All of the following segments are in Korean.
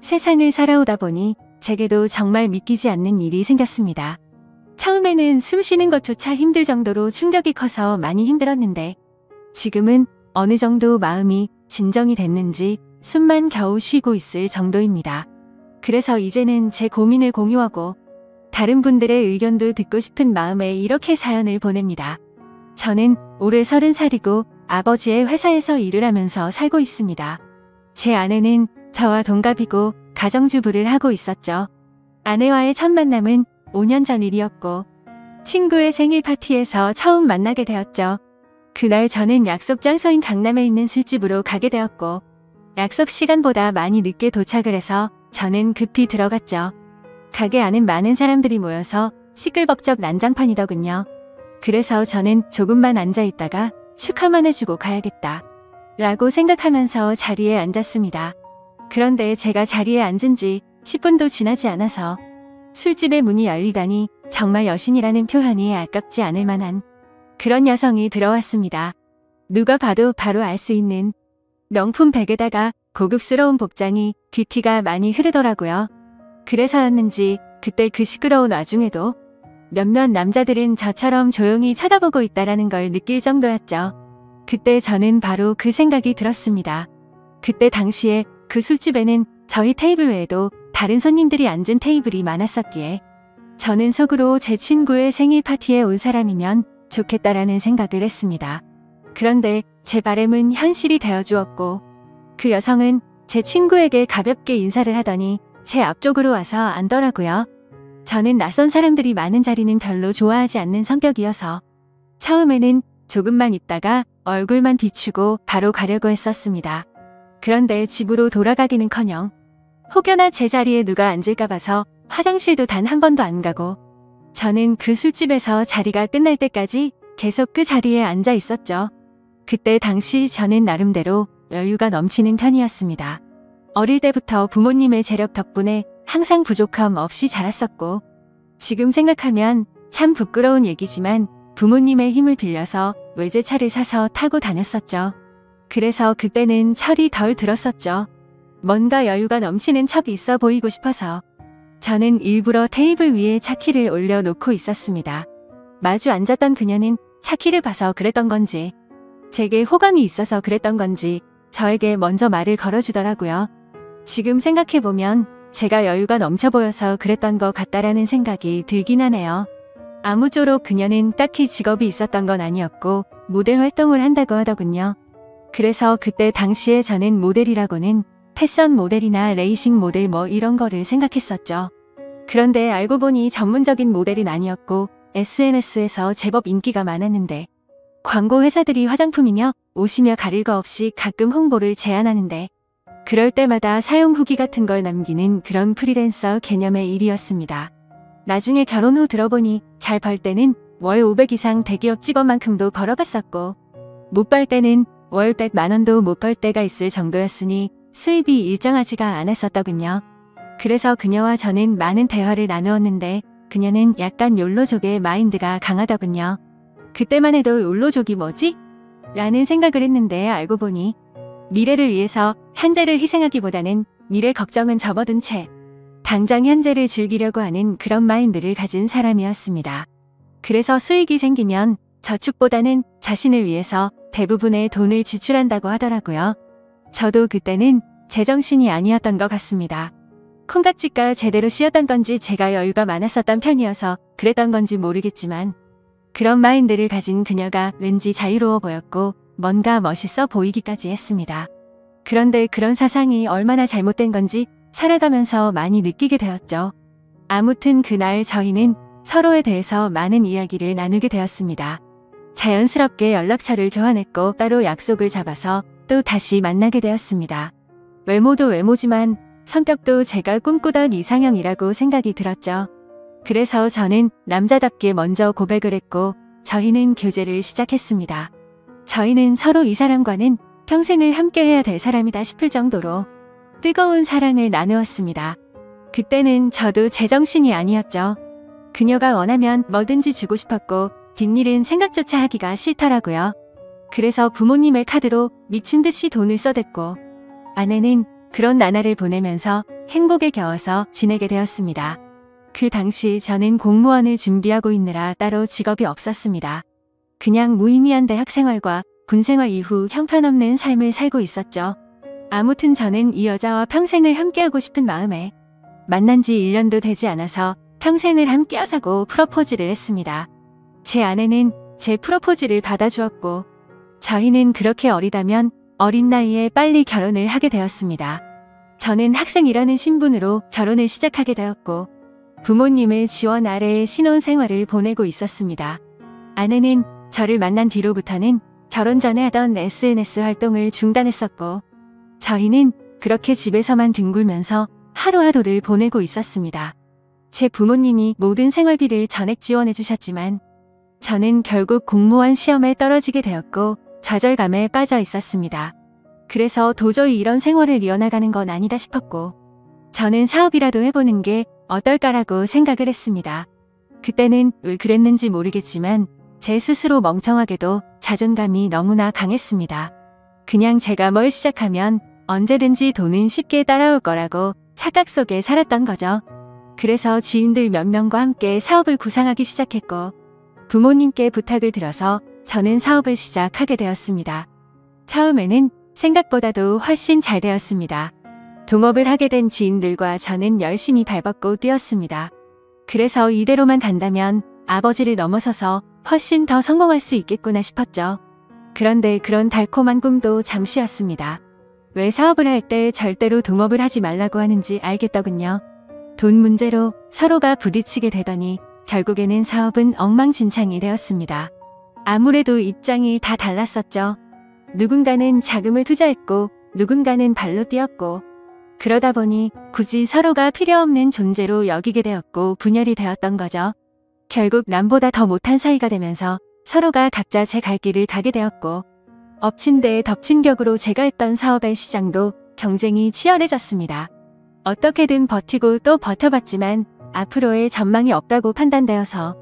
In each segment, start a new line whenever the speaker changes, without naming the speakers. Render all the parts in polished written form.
세상을 살아오다 보니 제게도 정말 믿기지 않는 일이 생겼습니다. 처음에는 숨 쉬는 것조차 힘들 정도로 충격이 커서 많이 힘들었는데 지금은 어느 정도 마음이 진정이 됐는지 숨만 겨우 쉬고 있을 정도입니다. 그래서 이제는 제 고민을 공유하고 다른 분들의 의견도 듣고 싶은 마음에 이렇게 사연을 보냅니다. 저는 올해 30살이고 아버지의 회사에서 일을 하면서 살고 있습니다. 제 아내는 저와 동갑이고 가정주부를 하고 있었죠. 아내와의 첫 만남은 5년 전 일이었고 친구의 생일 파티에서 처음 만나게 되었죠. 그날 저는 약속 장소인 강남에 있는 술집으로 가게 되었고 약속 시간보다 많이 늦게 도착을 해서 저는 급히 들어갔죠. 가게 안은 많은 사람들이 모여서 시끌벅적 난장판이더군요. 그래서 저는 조금만 앉아있다가 축하만 해주고 가야겠다 라고 생각하면서 자리에 앉았습니다. 그런데 제가 자리에 앉은 지 10분도 지나지 않아서 술집의 문이 열리다니 정말 여신이라는 표현이 아깝지 않을 만한 그런 여성이 들어왔습니다. 누가 봐도 바로 알 수 있는 명품 백에다가 고급스러운 복장이 귀티가 많이 흐르더라고요. 그래서였는지 그때 그 시끄러운 와중에도 몇몇 남자들은 저처럼 조용히 쳐다보고 있다라는 걸 느낄 정도였죠. 그때 저는 바로 그 생각이 들었습니다. 그때 당시에 그 술집에는 저희 테이블 외에도 다른 손님들이 앉은 테이블이 많았었기에 저는 속으로 제 친구의 생일 파티에 온 사람이면 좋겠다라는 생각을 했습니다. 그런데 제 바람은 현실이 되어 주었고 그 여성은 제 친구에게 가볍게 인사를 하더니 제 앞쪽으로 와서 앉더라고요. 저는 낯선 사람들이 많은 자리는 별로 좋아하지 않는 성격이어서 처음에는 조금만 있다가 얼굴만 비추고 바로 가려고 했었습니다. 그런데 집으로 돌아가기는커녕 혹여나 제 자리에 누가 앉을까 봐서 화장실도 단 한 번도 안 가고 저는 그 술집에서 자리가 끝날 때까지 계속 그 자리에 앉아 있었죠. 그때 당시 저는 나름대로 여유가 넘치는 편이었습니다. 어릴 때부터 부모님의 재력 덕분에 항상 부족함 없이 자랐었고 지금 생각하면 참 부끄러운 얘기지만 부모님의 힘을 빌려서 외제차를 사서 타고 다녔었죠. 그래서 그때는 철이 덜 들었었죠. 뭔가 여유가 넘치는 척이 있어 보이고 싶어서 저는 일부러 테이블 위에 차키를 올려놓고 있었습니다. 마주 앉았던 그녀는 차키를 봐서 그랬던 건지 제게 호감이 있어서 그랬던 건지 저에게 먼저 말을 걸어주더라고요. 지금 생각해보면 제가 여유가 넘쳐 보여서 그랬던 것 같다라는 생각이 들긴 하네요. 아무쪼록 그녀는 딱히 직업이 있었던 건 아니었고 모델 활동을 한다고 하더군요. 그래서 그때 당시에 저는 모델이라고는 패션 모델이나 레이싱 모델 뭐 이런 거를 생각했었죠. 그런데 알고 보니 전문적인 모델은 아니었고 SNS에서 제법 인기가 많았는데 광고 회사들이 화장품이며 옷이며 가릴 거 없이 가끔 홍보를 제안하는데 그럴 때마다 사용 후기 같은 걸 남기는 그런 프리랜서 개념의 일이었습니다. 나중에 결혼 후 들어보니 잘 벌 때는 월 500 이상 대기업 직원만큼도 벌어봤었고 못 벌 때는 월 100만 원도 못 벌 때가 있을 정도였으니 수입이 일정하지가 않았었더군요. 그래서 그녀와 저는 많은 대화를 나누었는데 그녀는 약간 욜로족의 마인드가 강하더군요. 그때만 해도 욜로족이 뭐지? 라는 생각을 했는데 알고 보니 미래를 위해서 현재를 희생하기보다는 미래 걱정은 접어둔 채 당장 현재를 즐기려고 하는 그런 마인드를 가진 사람이었습니다. 그래서 수익이 생기면 저축보다는 자신을 위해서 대부분의 돈을 지출한다고 하더라고요. 저도 그때는 제정신이 아니었던 것 같습니다. 콩깍지가 제대로 씌었던 건지 제가 여유가 많았었던 편이어서 그랬던 건지 모르겠지만 그런 마인드를 가진 그녀가 왠지 자유로워 보였고 뭔가 멋있어 보이기까지 했습니다. 그런데 그런 사상이 얼마나 잘못된 건지 살아가면서 많이 느끼게 되었죠. 아무튼 그날 저희는 서로에 대해서 많은 이야기를 나누게 되었습니다. 자연스럽게 연락처를 교환했고 따로 약속을 잡아서 또 다시 만나게 되었습니다. 외모도 외모지만 성격도 제가 꿈꾸던 이상형이라고 생각이 들었죠. 그래서 저는 남자답게 먼저 고백을 했고 저희는 교제를 시작했습니다. 저희는 서로 이 사람과는 평생을 함께해야 될 사람이다 싶을 정도로 뜨거운 사랑을 나누었습니다. 그때는 저도 제정신이 아니었죠. 그녀가 원하면 뭐든지 주고 싶었고 빈일은 생각조차 하기가 싫더라고요. 그래서 부모님의 카드로 미친 듯이 돈을 써댔고 아내는 그런 나날을 보내면서 행복에 겨워서 지내게 되었습니다. 그 당시 저는 공무원을 준비하고 있느라 따로 직업이 없었습니다. 그냥 무의미한 대학 생활과 군 생활 이후 형편없는 삶을 살고 있었죠. 아무튼 저는 이 여자와 평생을 함께하고 싶은 마음에 만난 지 1년도 되지 않아서 평생을 함께하자고 프로포즈를 했습니다. 제 아내는 제 프로포즈를 받아주었고 저희는 그렇게 어리다면 어린 나이에 빨리 결혼을 하게 되었습니다. 저는 학생이라는 신분으로 결혼을 시작하게 되었고 부모님의 지원 아래에 신혼생활을 보내고 있었습니다. 아내는 저를 만난 뒤로부터는 결혼 전에 하던 SNS 활동을 중단했었고 저희는 그렇게 집에서만 뒹굴면서 하루하루를 보내고 있었습니다. 제 부모님이 모든 생활비를 전액 지원해 주셨지만 저는 결국 공무원 시험에 떨어지게 되었고 좌절감에 빠져 있었습니다. 그래서 도저히 이런 생활을 이어나가는 건 아니다 싶었고 저는 사업이라도 해보는 게 어떨까라고 생각을 했습니다. 그때는 왜 그랬는지 모르겠지만 제 스스로 멍청하게도 자존감이 너무나 강했습니다. 그냥 제가 뭘 시작하면 언제든지 돈은 쉽게 따라올 거라고 착각 속에 살았던 거죠. 그래서 지인들 몇 명과 함께 사업을 구상하기 시작했고 부모님께 부탁을 드려서 저는 사업을 시작하게 되었습니다. 처음에는 생각보다도 훨씬 잘 되었습니다. 동업을 하게 된 지인들과 저는 열심히 발벗고 뛰었습니다. 그래서 이대로만 간다면 아버지를 넘어서서 훨씬 더 성공할 수 있겠구나 싶었죠. 그런데 그런 달콤한 꿈도 잠시였습니다. 왜 사업을 할 때 절대로 동업을 하지 말라고 하는지 알겠더군요. 돈 문제로 서로가 부딪히게 되더니 결국에는 사업은 엉망진창이 되었습니다. 아무래도 입장이 다 달랐었죠. 누군가는 자금을 투자했고 누군가는 발로 뛰었고 그러다 보니 굳이 서로가 필요 없는 존재로 여기게 되었고 분열이 되었던 거죠. 결국 남보다 더 못한 사이가 되면서 서로가 각자 제 갈 길을 가게 되었고 엎친 데에 덮친 격으로 제가 했던 사업의 시장도 경쟁이 치열해졌습니다. 어떻게든 버티고 또 버텨봤지만 앞으로의 전망이 없다고 판단되어서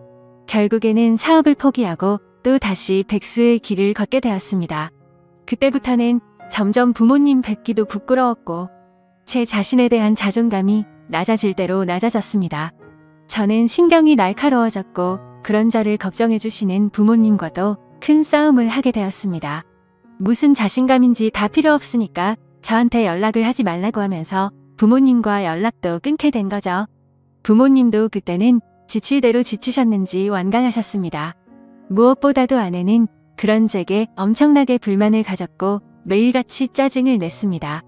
결국에는 사업을 포기하고 또 다시 백수의 길을 걷게 되었습니다. 그때부터는 점점 부모님 뵙기도 부끄러웠고 제 자신에 대한 자존감이 낮아질 대로 낮아졌습니다. 저는 신경이 날카로워졌고 그런 저를 걱정해 주시는 부모님과도 큰 싸움을 하게 되었습니다. 무슨 자신감인지 다 필요 없으니까 저한테 연락을 하지 말라고 하면서 부모님과 연락도 끊게 된 거죠. 부모님도 그때는 지칠 대로 지치셨는지 완강하셨습니다. 무엇보다도 아내는 그런 제게 엄청나게 불만을 가졌고 매일같이 짜증을 냈습니다.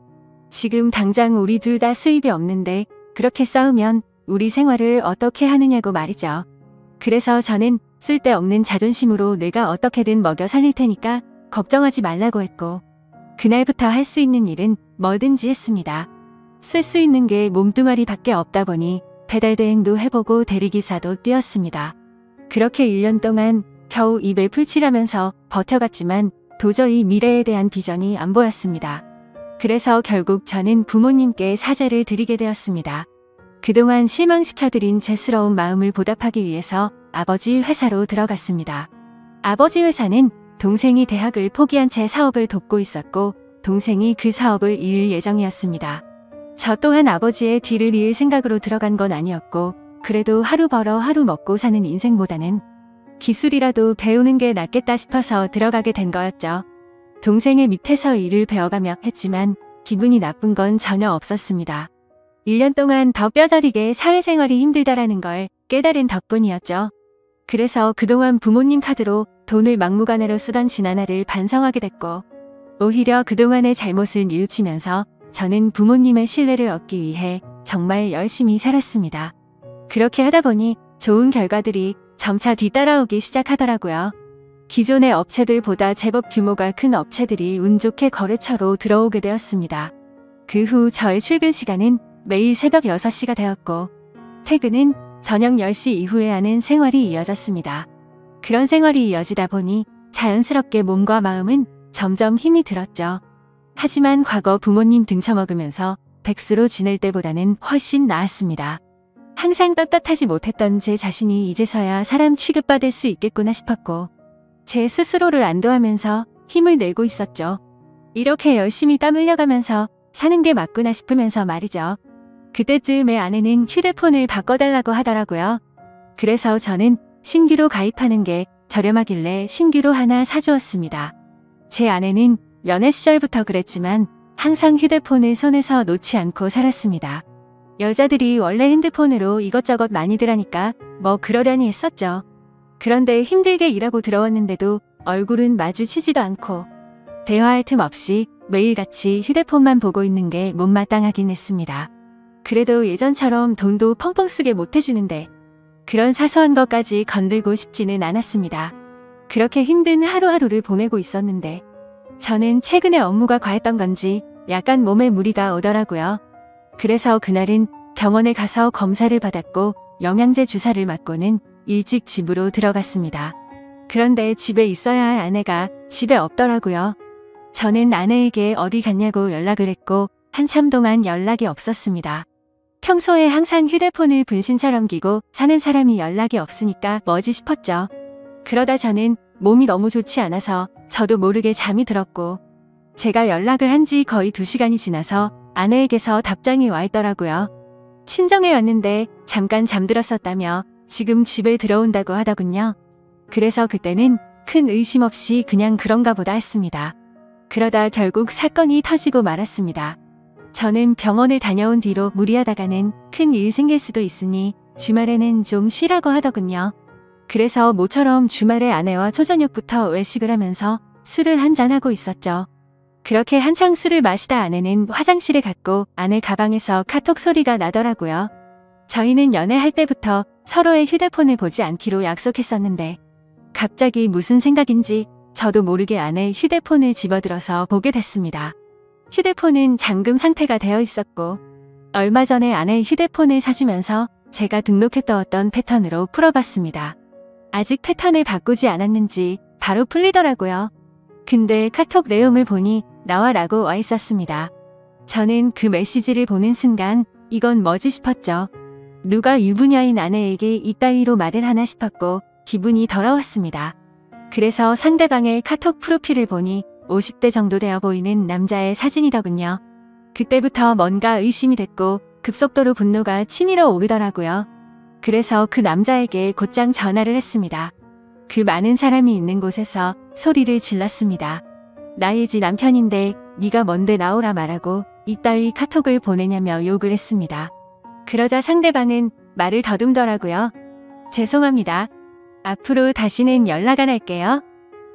지금 당장 우리 둘 다 수입이 없는데 그렇게 싸우면 우리 생활을 어떻게 하느냐고 말이죠. 그래서 저는 쓸데없는 자존심으로 내가 어떻게든 먹여 살릴 테니까 걱정하지 말라고 했고 그날부터 할 수 있는 일은 뭐든지 했습니다. 쓸 수 있는 게 몸뚱아리밖에 없다 보니 배달 대행도 해보고 대리기사도 뛰었습니다. 그렇게 1년 동안 겨우 입에 풀칠하면서 버텨갔지만 도저히 미래에 대한 비전이 안 보였습니다. 그래서 결국 저는 부모님께 사죄를 드리게 되었습니다. 그동안 실망시켜드린 죄스러운 마음을 보답하기 위해서 아버지 회사로 들어갔습니다. 아버지 회사는 동생이 대학을 포기한 채 사업을 돕고 있었고 동생이 그 사업을 이을 예정이었습니다. 저 또한 아버지의 뒤를 이을 생각으로 들어간 건 아니었고 그래도 하루 벌어 하루 먹고 사는 인생보다는 기술이라도 배우는 게 낫겠다 싶어서 들어가게 된 거였죠. 동생의 밑에서 일을 배워가며 했지만 기분이 나쁜 건 전혀 없었습니다. 1년 동안 더 뼈저리게 사회생활이 힘들다라는 걸 깨달은 덕분이었죠. 그래서 그동안 부모님 카드로 돈을 막무가내로 쓰던 지난해를 반성하게 됐고 오히려 그동안의 잘못을 뉘우치면서 저는 부모님의 신뢰를 얻기 위해 정말 열심히 살았습니다. 그렇게 하다 보니 좋은 결과들이 점차 뒤따라오기 시작하더라고요. 기존의 업체들보다 제법 규모가 큰 업체들이 운 좋게 거래처로 들어오게 되었습니다. 그 후 저의 출근 시간은 매일 새벽 6시가 되었고 퇴근은 저녁 10시 이후에 하는 생활이 이어졌습니다. 그런 생활이 이어지다 보니 자연스럽게 몸과 마음은 점점 힘이 들었죠. 하지만 과거 부모님 등쳐먹으면서 백수로 지낼 때보다는 훨씬 나았습니다. 항상 떳떳하지 못했던 제 자신이 이제서야 사람 취급받을 수 있겠구나 싶었고 제 스스로를 안도하면서 힘을 내고 있었죠. 이렇게 열심히 땀 흘려가면서 사는 게 맞구나 싶으면서 말이죠. 그때쯤에 아내는 휴대폰을 바꿔달라고 하더라고요. 그래서 저는 신규로 가입하는 게 저렴하길래 신규로 하나 사주었습니다. 제 아내는 연애 시절부터 그랬지만 항상 휴대폰을 손에서 놓지 않고 살았습니다. 여자들이 원래 핸드폰으로 이것저것 많이들 하니까 뭐 그러려니 했었죠. 그런데 힘들게 일하고 들어왔는데도 얼굴은 마주치지도 않고 대화할 틈 없이 매일같이 휴대폰만 보고 있는 게 못마땅하긴 했습니다. 그래도 예전처럼 돈도 펑펑 쓰게 못해주는데 그런 사소한 것까지 건들고 싶지는 않았습니다. 그렇게 힘든 하루하루를 보내고 있었는데 저는 최근에 업무가 과했던 건지 약간 몸에 무리가 오더라고요. 그래서 그날은 병원에 가서 검사를 받았고 영양제 주사를 맞고는 일찍 집으로 들어갔습니다. 그런데 집에 있어야 할 아내가 집에 없더라고요. 저는 아내에게 어디 갔냐고 연락을 했고 한참 동안 연락이 없었습니다. 평소에 항상 휴대폰을 분신처럼 끼고 사는 사람이 연락이 없으니까 뭐지 싶었죠. 그러다 저는 몸이 너무 좋지 않아서 저도 모르게 잠이 들었고 제가 연락을 한 지 거의 2시간이 지나서 아내에게서 답장이 와 있더라고요. 친정에 왔는데 잠깐 잠들었었다며 지금 집에 들어온다고 하더군요. 그래서 그때는 큰 의심 없이 그냥 그런가 보다 했습니다. 그러다 결국 사건이 터지고 말았습니다. 저는 병원을 다녀온 뒤로 무리하다가는 큰 일 생길 수도 있으니 주말에는 좀 쉬라고 하더군요. 그래서 모처럼 주말에 아내와 초저녁부터 외식을 하면서 술을 한잔하고 있었죠. 그렇게 한창 술을 마시다 아내는 화장실에 갔고 아내 가방에서 카톡 소리가 나더라고요. 저희는 연애할 때부터 서로의 휴대폰을 보지 않기로 약속했었는데 갑자기 무슨 생각인지 저도 모르게 아내 휴대폰을 집어들어서 보게 됐습니다. 휴대폰은 잠금 상태가 되어 있었고 얼마 전에 아내 휴대폰을 사주면서 제가 등록해두었던 패턴으로 풀어봤습니다. 아직 패턴을 바꾸지 않았는지 바로 풀리더라고요. 근데 카톡 내용을 보니 나와라고 와 있었습니다. 저는 그 메시지를 보는 순간 이건 뭐지 싶었죠. 누가 유부녀인 아내에게 이따위로 말을 하나 싶었고 기분이 더러웠습니다. 그래서 상대방의 카톡 프로필을 보니 50대 정도 되어 보이는 남자의 사진이더군요. 그때부터 뭔가 의심이 됐고 급속도로 분노가 치밀어 오르더라고요. 그래서 그 남자에게 곧장 전화를 했습니다. 그 많은 사람이 있는 곳에서 소리를 질렀습니다. 나의 지 남편인데 네가 뭔데 나오라 말하고 이따위 카톡을 보내냐며 욕을 했습니다. 그러자 상대방은 말을 더듬더라고요. 죄송합니다. 앞으로 다시는 연락 안 할게요.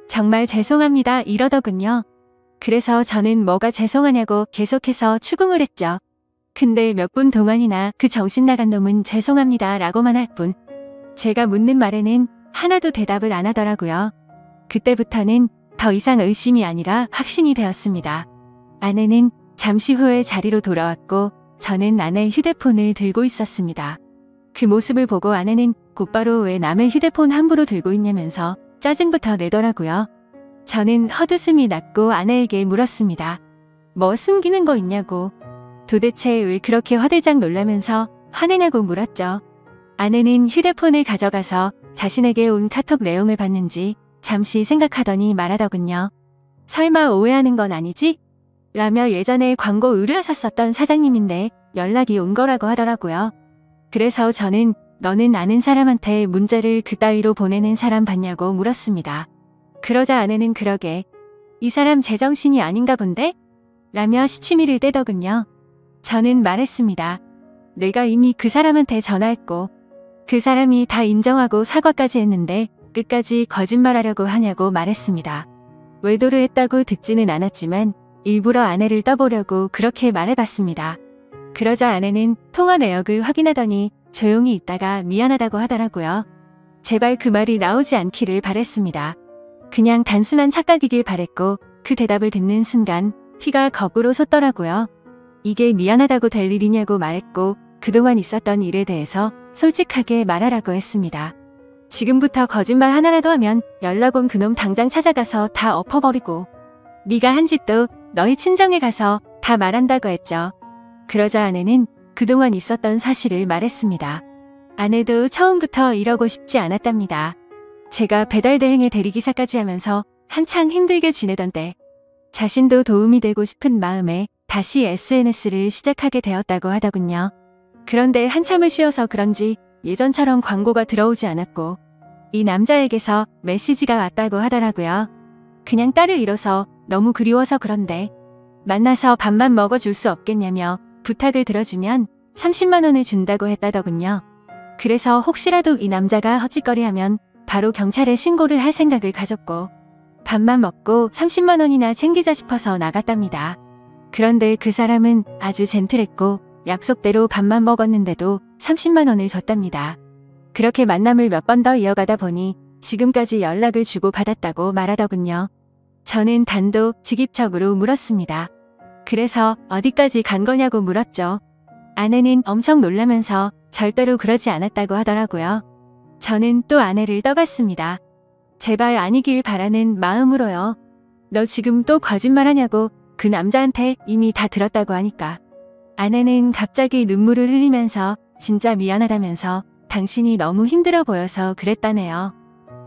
정말 죄송합니다 이러더군요. 그래서 저는 뭐가 죄송하냐고 계속해서 추궁을 했죠. 근데 몇 분 동안이나 그 정신 나간 놈은 죄송합니다 라고만 할 뿐 제가 묻는 말에는 하나도 대답을 안 하더라고요. 그때부터는 더 이상 의심이 아니라 확신이 되었습니다. 아내는 잠시 후에 자리로 돌아왔고 저는 아내의 휴대폰을 들고 있었습니다. 그 모습을 보고 아내는 곧바로 왜 남의 휴대폰 함부로 들고 있냐면서 짜증부터 내더라고요. 저는 헛웃음이 났고 아내에게 물었습니다. 뭐 숨기는 거 있냐고. 도대체 왜 그렇게 화들짝 놀라면서 화내냐고 물었죠. 아내는 휴대폰을 가져가서 자신에게 온 카톡 내용을 봤는지 잠시 생각하더니 말하더군요. 설마 오해하는 건 아니지? 라며 예전에 광고 의뢰하셨었던 사장님인데 연락이 온 거라고 하더라고요. 그래서 저는 너는 아는 사람한테 문자를 그따위로 보내는 사람 봤냐고 물었습니다. 그러자 아내는 그러게 이 사람 제정신이 아닌가 본데? 라며 시치미를 떼더군요. 저는 말했습니다. 내가 이미 그 사람한테 전화했고 그 사람이 다 인정하고 사과까지 했는데 끝까지 거짓말하려고 하냐고 말했습니다. 외도를 했다고 듣지는 않았지만 일부러 아내를 떠보려고 그렇게 말해봤습니다. 그러자 아내는 통화 내역을 확인하더니 조용히 있다가 미안하다고 하더라고요. 제발 그 말이 나오지 않기를 바랬습니다. 그냥 단순한 착각이길 바랬고 그 대답을 듣는 순간 피가 거꾸로 솟더라고요. 이게 미안하다고 될 일이냐고 말했고 그동안 있었던 일에 대해서 솔직하게 말하라고 했습니다. 지금부터 거짓말 하나라도 하면 연락 온 그놈 당장 찾아가서 다 엎어버리고 네가 한 짓도 너희 친정에 가서 다 말한다고 했죠. 그러자 아내는 그동안 있었던 사실을 말했습니다. 아내도 처음부터 이러고 싶지 않았답니다. 제가 배달 대행의 대리기사까지 하면서 한창 힘들게 지내던 때 자신도 도움이 되고 싶은 마음에 다시 SNS를 시작하게 되었다고 하더군요. 그런데 한참을 쉬어서 그런지 예전처럼 광고가 들어오지 않았고 이 남자에게서 메시지가 왔다고 하더라고요. 그냥 딸을 잃어서 너무 그리워서 그런데 만나서 밥만 먹어줄 수 없겠냐며 부탁을 들어주면 30만 원을 준다고 했다더군요. 그래서 혹시라도 이 남자가 헛짓거리하면 바로 경찰에 신고를 할 생각을 가졌고 밥만 먹고 30만 원이나 챙기자 싶어서 나갔답니다. 그런데 그 사람은 아주 젠틀했고 약속대로 밥만 먹었는데도 30만 원을 줬답니다. 그렇게 만남을 몇 번 더 이어가다 보니 지금까지 연락을 주고 받았다고 말하더군요. 저는 단도직입적으로 물었습니다. 그래서 어디까지 간 거냐고 물었죠. 아내는 엄청 놀라면서 절대로 그러지 않았다고 하더라고요. 저는 또 아내를 떠봤습니다. 제발 아니길 바라는 마음으로요. 너 지금 또 거짓말하냐고 그 남자한테 이미 다 들었다고 하니까. 아내는 갑자기 눈물을 흘리면서 진짜 미안하다면서 당신이 너무 힘들어 보여서 그랬다네요.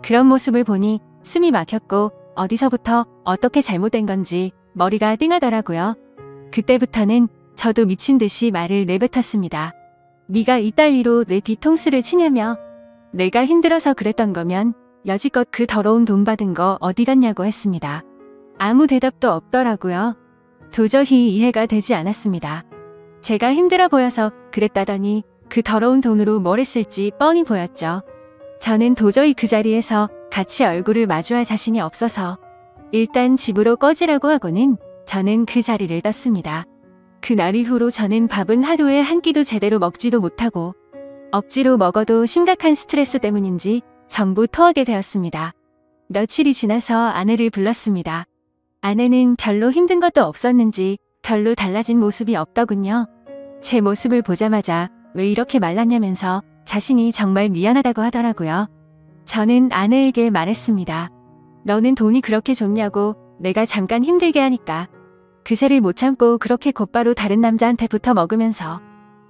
그런 모습을 보니 숨이 막혔고 어디서부터 어떻게 잘못된 건지 머리가 띵하더라고요. 그때부터는 저도 미친 듯이 말을 내뱉었습니다. 네가 이따위로 내 뒤통수를 치냐며. 내가 힘들어서 그랬던 거면 여지껏 그 더러운 돈 받은 거 어디 갔냐고 했습니다. 아무 대답도 없더라고요. 도저히 이해가 되지 않았습니다. 제가 힘들어 보여서 그랬다더니 그 더러운 돈으로 뭘 했을지 뻔히 보였죠. 저는 도저히 그 자리에서 같이 얼굴을 마주할 자신이 없어서 일단 집으로 꺼지라고 하고는 저는 그 자리를 떴습니다. 그날 이후로 저는 밥은 하루에 한 끼도 제대로 먹지도 못하고 억지로 먹어도 심각한 스트레스 때문인지 전부 토하게 되었습니다. 며칠이 지나서 아내를 불렀습니다. 아내는 별로 힘든 것도 없었는지 별로 달라진 모습이 없더군요. 제 모습을 보자마자 왜 이렇게 말랐냐면서 자신이 정말 미안하다고 하더라고요. 저는 아내에게 말했습니다. 너는 돈이 그렇게 좋냐고. 내가 잠깐 힘들게 하니까. 그새를 못 참고 그렇게 곧바로 다른 남자한테 붙어 먹으면서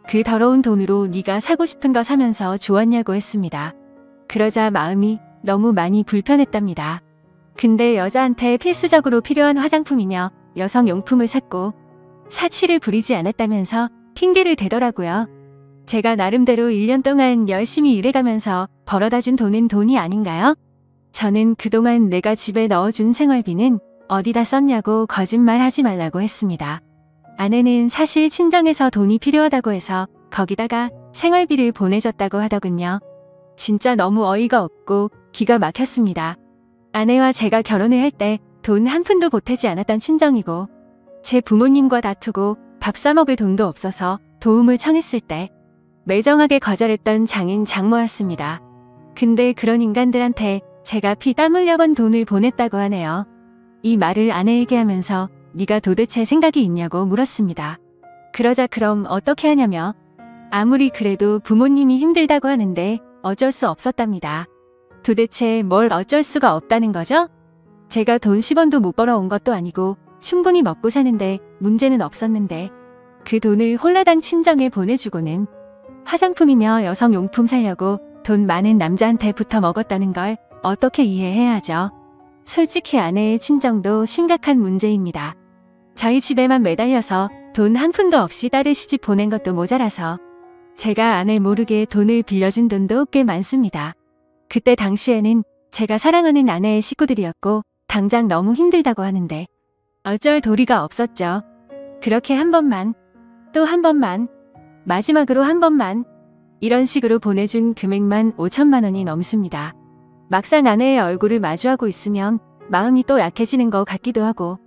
그 더러운 돈으로 네가 사고 싶은 거 사면서 좋았냐고 했습니다. 그러자 마음이 너무 많이 불편했답니다. 근데 여자한테 필수적으로 필요한 화장품이며 여성용품을 샀고 사치를 부리지 않았다면서 핑계를 대더라고요. 제가 나름대로 1년 동안 열심히 일해가면서 벌어다 준 돈은 돈이 아닌가요? 저는 그동안 내가 집에 넣어준 생활비는 어디다 썼냐고 거짓말하지 말라고 했습니다. 아내는 사실 친정에서 돈이 필요하다고 해서 거기다가 생활비를 보내줬다고 하더군요. 진짜 너무 어이가 없고 기가 막혔습니다. 아내와 제가 결혼을 할 때 돈 한 푼도 보태지 않았던 친정이고 제 부모님과 다투고 밥 사 먹을 돈도 없어서 도움을 청했을 때 매정하게 거절했던 장인 장모였습니다. 근데 그런 인간들한테 제가 피 땀 흘려 번 돈을 보냈다고 하네요. 이 말을 아내에게 하면서 네가 도대체 생각이 있냐고 물었습니다. 그러자 그럼 어떻게 하냐며. 아무리 그래도 부모님이 힘들다고 하는데 어쩔 수 없었답니다. 도대체 뭘 어쩔 수가 없다는 거죠? 제가 돈 10원도 못 벌어온 것도 아니고 충분히 먹고 사는데 문제는 없었는데 그 돈을 홀라당 친정에 보내주고는 화장품이며 여성용품 사려고 돈 많은 남자한테 붙어 먹었다는 걸 어떻게 이해해야 하죠? 솔직히 아내의 친정도 심각한 문제입니다. 저희 집에만 매달려서 돈 한 푼도 없이 딸을 시집 보낸 것도 모자라서 제가 아내 모르게 돈을 빌려준 돈도 꽤 많습니다. 그때 당시에는 제가 사랑하는 아내의 식구들이었고 당장 너무 힘들다고 하는데 어쩔 도리가 없었죠. 그렇게 한 번만, 또 한 번만, 마지막으로 한 번만 이런 식으로 보내준 금액만 5천만 원이 넘습니다. 막상 아내의 얼굴을 마주하고 있으면 마음이 또 약해지는 것 같기도 하고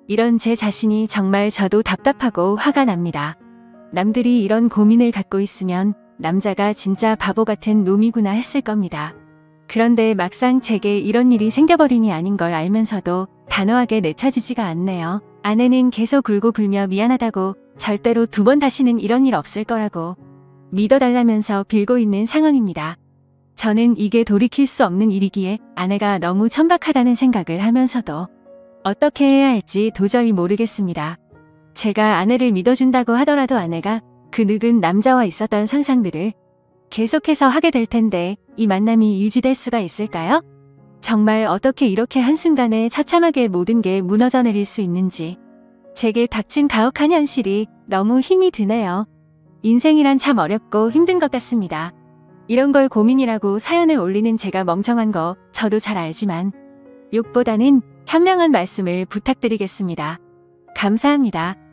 이런 제 자신이 정말 저도 답답하고 화가 납니다. 남들이 이런 고민을 갖고 있으면 남자가 진짜 바보 같은 놈이구나 했을 겁니다. 그런데 막상 제게 이런 일이 생겨버리니 아닌 걸 알면서도 단호하게 내쳐지지가 않네요. 아내는 계속 울고 불며 미안하다고 절대로 두 번 다시는 이런 일 없을 거라고 믿어달라면서 빌고 있는 상황입니다. 저는 이게 돌이킬 수 없는 일이기에 아내가 너무 천박하다는 생각을 하면서도 어떻게 해야 할지 도저히 모르겠습니다. 제가 아내를 믿어준다고 하더라도 아내가 그 늙은 남자와 있었던 상상들을 계속해서 하게 될 텐데 이 만남이 유지될 수가 있을까요? 정말 어떻게 이렇게 한순간에 처참하게 모든 게 무너져 내릴 수 있는지 제게 닥친 가혹한 현실이 너무 힘이 드네요. 인생이란 참 어렵고 힘든 것 같습니다. 이런 걸 고민이라고 사연을 올리는 제가 멍청한 거 저도 잘 알지만 욕보다는 현명한 말씀을 부탁드리겠습니다. 감사합니다.